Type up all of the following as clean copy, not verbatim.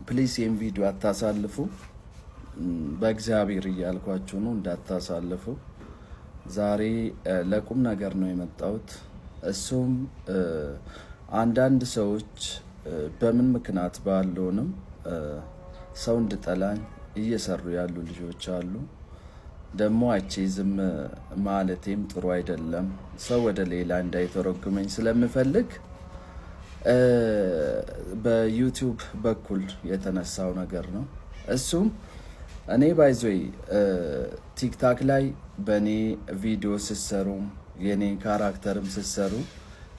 ፕሊስ ይህን ቪዲዮ አታሳልፉ። በእግዚአብሔር እያልኳችሁ ነው እንዳታሳልፉ። ዛሬ ለቁም ነገር ነው የመጣሁት። እሱም አንዳንድ ሰዎች በምን ምክንያት ባልሆንም ሰው እንድጠላኝ እየሰሩ ያሉ ልጆች አሉ። ደግሞ አይቼ ዝም ማለቴም ጥሩ አይደለም። ሰው ወደ ሌላ እንዳይተረጉመኝ ስለምፈልግ በዩቲዩብ በኩል የተነሳው ነገር ነው። እሱም እኔ ባይዞይ ቲክታክ ላይ በኔ ቪዲዮ ሲሰሩ የኔ ካራክተርም ሲሰሩ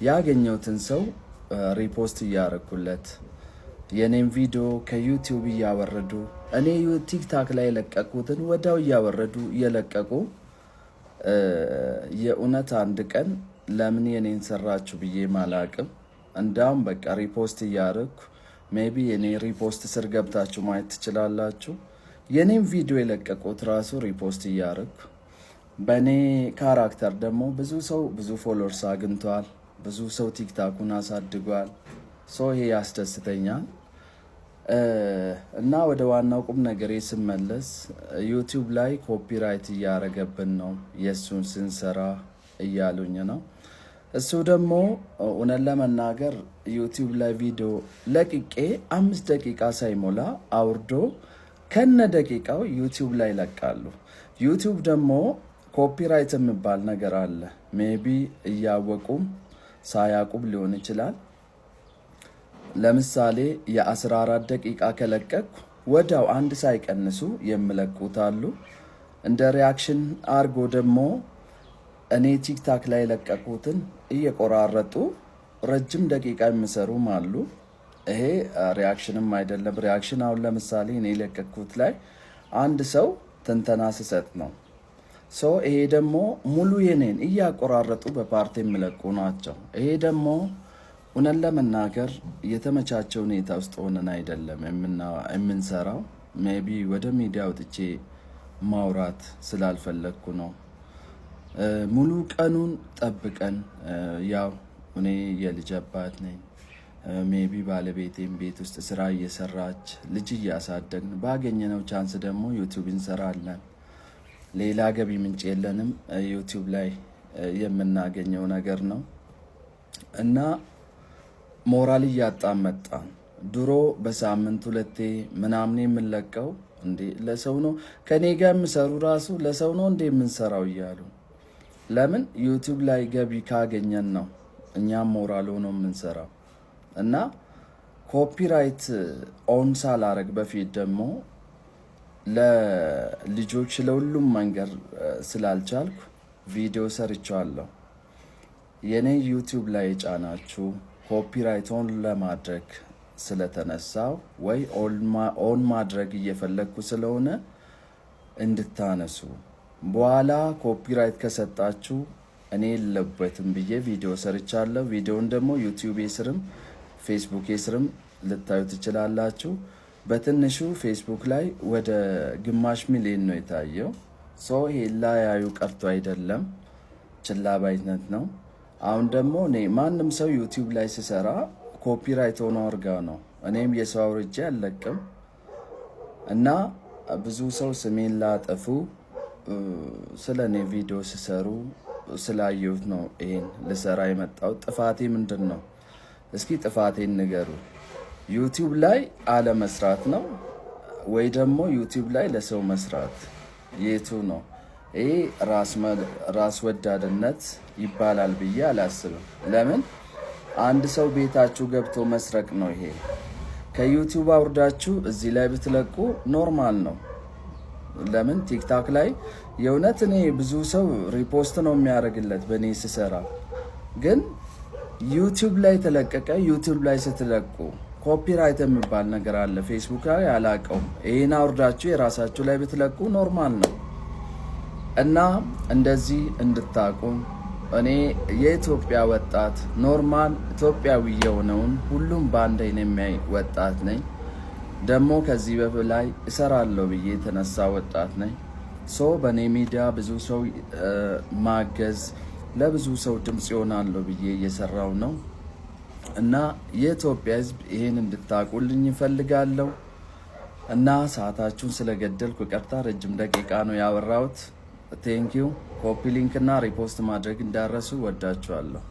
ያገኘሁትን ሰው ሪፖስት እያረኩለት የኔም ቪዲዮ ከዩቲዩብ እያወረዱ እኔ ቲክታክ ላይ የለቀቁትን ወዳው እያወረዱ እየለቀቁ የእውነት አንድ ቀን ለምን የኔን ሰራችሁ ብዬ ማላቅም እንዳውም በቃ ሪፖስት እያረኩ ሜቢ የኔ ሪፖስት ስር ገብታችሁ ማየት ትችላላችሁ። የኔም ቪዲዮ የለቀቁት ራሱ ሪፖስት እያረኩ በኔ ካራክተር ደግሞ ብዙ ሰው ብዙ ፎሎወርስ አግኝቷል። ብዙ ሰው ቲክታኩን አሳድጓል። ይሄ ያስደስተኛል። እና ወደ ዋናው ቁም ነገሬ ስመለስ ዩቲዩብ ላይ ኮፒራይት እያረገብን ነው የሱን ስንሰራ እያሉኝ ነው። እሱ ደግሞ እውነት ለመናገር ዩቲዩብ ላይ ቪዲዮ ለቅቄ 5 ደቂቃ ሳይሞላ አውርዶ ከነ ደቂቃው ዩቲዩብ ላይ ለቃሉ። ዩቲዩብ ደግሞ ኮፒራይት የሚባል ነገር አለ። ሜቢ እያወቁም ሳያቁም ሊሆን ይችላል። ለምሳሌ የ14 ደቂቃ ከለቀኩ ወዳው አንድ ሳይቀንሱ የሚለቁት አሉ። እንደ ሪያክሽን አርጎ ደግሞ እኔ ቲክታክ ላይ ለቀቁትን እየቆራረጡ ረጅም ደቂቃ የሚሰሩም አሉ። ይሄ ሪያክሽንም አይደለም። ሪያክሽን አሁን ለምሳሌ እኔ ለቀቁት ላይ አንድ ሰው ትንተና ሲሰጥ ነው። ይሄ ደግሞ ሙሉ የኔን እያቆራረጡ በፓርቲ የሚለቁ ናቸው። ይሄ ደግሞ እውነት ለመናገር የተመቻቸ ሁኔታ ውስጥ ሆነን አይደለም የምንሰራው። ሜቢ ወደ ሚዲያ ወጥቼ ማውራት ስላልፈለግኩ ነው። ሙሉ ቀኑን ጠብቀን ያው እኔ የልጅ አባት ነኝ። ሜቢ ባለቤቴም ቤት ውስጥ ስራ እየሰራች ልጅ እያሳደግን ባገኘነው ቻንስ ደግሞ ዩቲዩብ እንሰራለን። ሌላ ገቢ ምንጭ የለንም። ዩቲዩብ ላይ የምናገኘው ነገር ነው እና ሞራል እያጣን መጣን። ድሮ በሳምንት 2 ምናምን የምንለቀው እንዴ ለሰው ነው። ከኔ ጋር የሚሰሩ ራሱ ለሰው ነው እንዴ የምንሰራው እያሉ ለምን ዩቲዩብ ላይ ገቢ ካገኘን ነው እኛም ሞራል ሆኖ የምንሰራው። እና ኮፒራይት ኦን ሳላረግ በፊት ደግሞ ለልጆች ለሁሉም መንገር ስላልቻልኩ ቪዲዮ ሰርቻለሁ። የኔ ዩቲዩብ ላይ ጫናችሁ ኮፒራይት ኦን ለማድረግ ስለተነሳው ወይ ኦን ማድረግ እየፈለግኩ ስለሆነ እንድታነሱ በኋላ ኮፒራይት ከሰጣችሁ እኔ የለበትም ብዬ ቪዲዮ ሰርቻለሁ። ቪዲዮን ደግሞ ዩቲዩብ ስርም ፌስቡክ ስርም ልታዩ ትችላላችሁ። በትንሹ ፌስቡክ ላይ ወደ 500,000 ነው የታየው። ይሄ ላያዩ ቀርቶ አይደለም ችላ ባይነት ነው። አሁን ደግሞ እኔ ማንም ሰው ዩቲዩብ ላይ ሲሰራ ኮፒራይት ሆኖ አርጋ ነው። እኔም የሰው አውርጄ አልለቅም እና ብዙ ሰው ስሜን ላጠፉ ስለኔ ቪዲዮ ሲሰሩ ስላየሁት ነው ይሄን ልሰራ የመጣው። ጥፋቴ ምንድን ነው? እስኪ ጥፋቴን ንገሩ። ዩቲዩብ ላይ አለመስራት ነው ወይ ደግሞ ዩቲዩብ ላይ ለሰው መስራት? የቱ ነው? ይሄ ራስ ወዳድነት ይባላል ብዬ አላስብም። ለምን አንድ ሰው ቤታችሁ ገብቶ መስረቅ ነው ይሄ። ከዩቲዩብ አውርዳችሁ እዚህ ላይ ብትለቁ ኖርማል ነው። ለምን ቲክታክ ላይ የእውነት እኔ ብዙ ሰው ሪፖስት ነው የሚያደርግለት በእኔ ስሰራ፣ ግን ዩቲዩብ ላይ ተለቀቀ። ዩቲዩብ ላይ ስትለቁ ኮፒራይት የሚባል ነገር አለ። ፌስቡክ ላይ አላቀውም። ይሄን አውርዳችሁ የራሳችሁ ላይ ብትለቁ ኖርማል ነው። እና እንደዚህ እንድታቁም እኔ የኢትዮጵያ ወጣት ኖርማል ኢትዮጵያዊ የሆነውን ሁሉም በአንድ አይን የሚያይ ወጣት ነኝ። ደግሞ ከዚህ በላይ እሰራለሁ ብዬ የተነሳ ወጣት ነኝ። በእኔ ሚዲያ ብዙ ሰው ማገዝ ለብዙ ሰው ድምጽ ይሆናለሁ ብዬ እየሰራው ነው እና የኢትዮጵያ ሕዝብ ይሄን እንድታቁልኝ ይፈልጋለሁ። እና ሰዓታችሁን ስለገደልኩ ይቅርታ። ረጅም ደቂቃ ነው ያወራሁት። ቴንኪው። ኮፒ ሊንክ እና ሪፖስት ማድረግ እንዳረሱ። ወዳችኋለሁ።